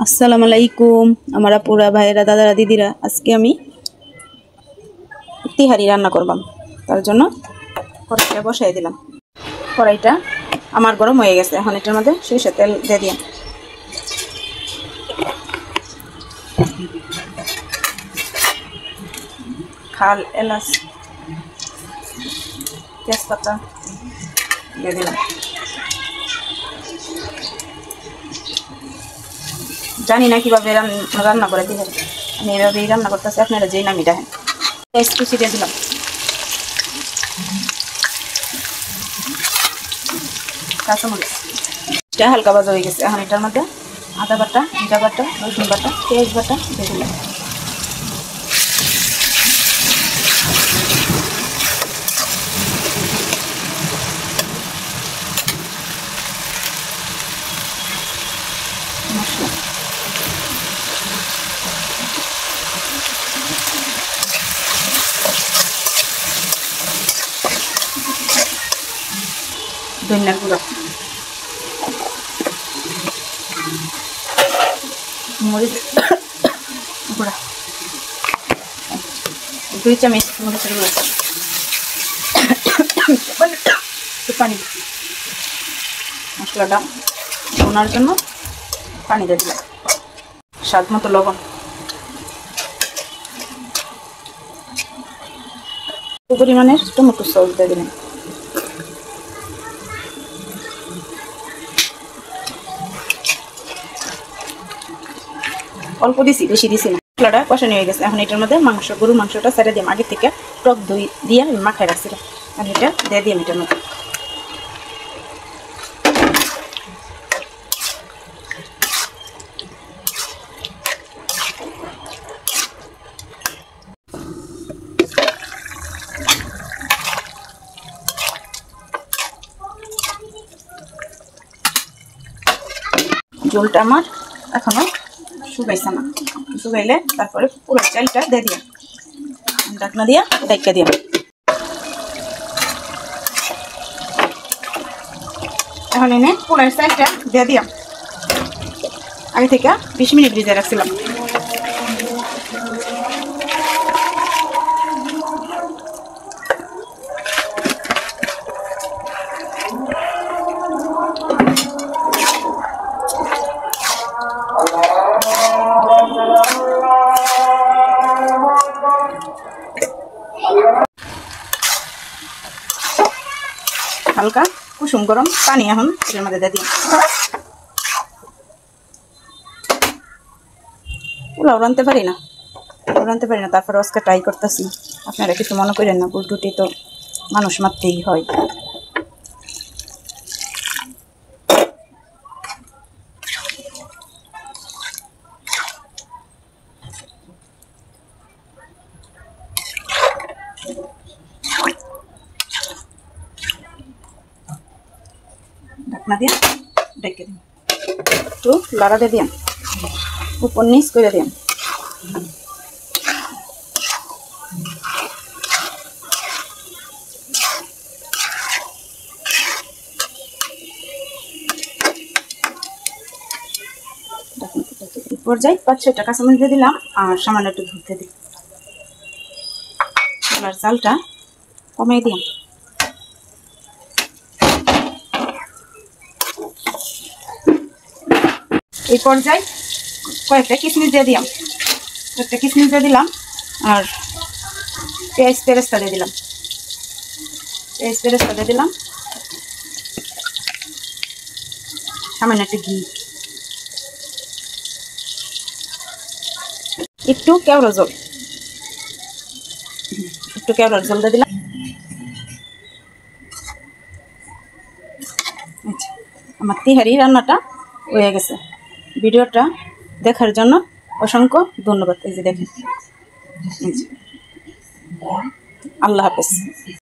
আসসালামু আলাইকুম আমার আপুরা ভাইয়েরা দাদারা দিদিরা। আজকে আমি তিহারি রান্না করবাম, তার জন্য কড়াইটা বসাই দিলাম। কড়াইটা আমার গরম হয়ে গেছে, এখন এটার মধ্যে সরিষার তেল দিয়ে দিলাম। খাল, এলাচ, তেজপাতা দিয়ে দিলাম। জানি না কিভাবে রান্না করে তিহারি, আমি এভাবেই রান্না করতেছি, আপনারা যেই নামই দেখেন। পেঁয়াজ কুচি দিয়ে দিলাম, কাঁচামরিচ হালকা ভাজা হয়ে গেছে। এখন এটার মধ্যে আদা বাটা, জিরা বাটা, রসুন বাটা, পেঁয়াজ বাটা দিয়ে দিলাম। মশলা ধনিয়ার গুঁড়া, মরিচ গুঁড়া, 2 চামচ মরিচের গুঁড়া, পানি, মশলাটা ভোনার জন্য পানি দিয়ে দিলাম, স্বাদ মতো লবণ, পরিমাণের টমেটো সস দিয়ে দিলাম। অল্প দিছি, বেশি দিছি না। মশলাটা কষানো হয়ে গেছে, এখন এটার মধ্যে গরুর মাংসটা ছেড়ে দিলাম। আগে থেকে টক দই দিয়ে আমি মাখায় রাখছিলাম, আমি এটা দিয়ে দিলাম এটার মধ্যে। ঝোলটা আমার এখনো শুকাইছে না, শুকাইলে তারপরে পুরো চালটা দিয়ে দিলাম, ঢাকনা দিয়া ঢাকা দিলাম। এখন এনে পুরো চালটা দিয়ে দিলাম, আগে থেকে 20 মিনিট ভিজে রাখছিলাম। হালকা কুসুম গরম পানি এখন এর মধ্যে দিয়ে দিই। পোলাও রাঁধতে পারি না, তারপরে আজকে ট্রাই করতেছি। আপনারা কিছু মনে করেন না, ভুল ত্রুটি তো মানুষ মাত্রেই হয়। ঢাকনা দিয়ে ঢেকে দিন, একটু লাড়া দিয়ে দিন, উপর নিচ করে দিন। পর্যায়ে 5-6টা কাঁচামরিচ দিয়ে দিলাম, আর সামান্য একটু ধুতে দিই। চুলার জালটা কমিয়ে দিন। এই পর্যায়ে কয়েকটা কিশমিশ দিয়ে দিলাম, আর পেঁয়াজ বেরেস্তা দিয়ে দিলাম, সামান্য একটু ঘি, একটু কেওড়া জল দিয়ে দিলাম। আমার তিহারি রান্নাটা হয়ে গেছে। ভিডিওটা দেখার জন্য অসংখ্য ধন্যবাদ। এই যে দেখেন, আল্লাহ হাফেজ।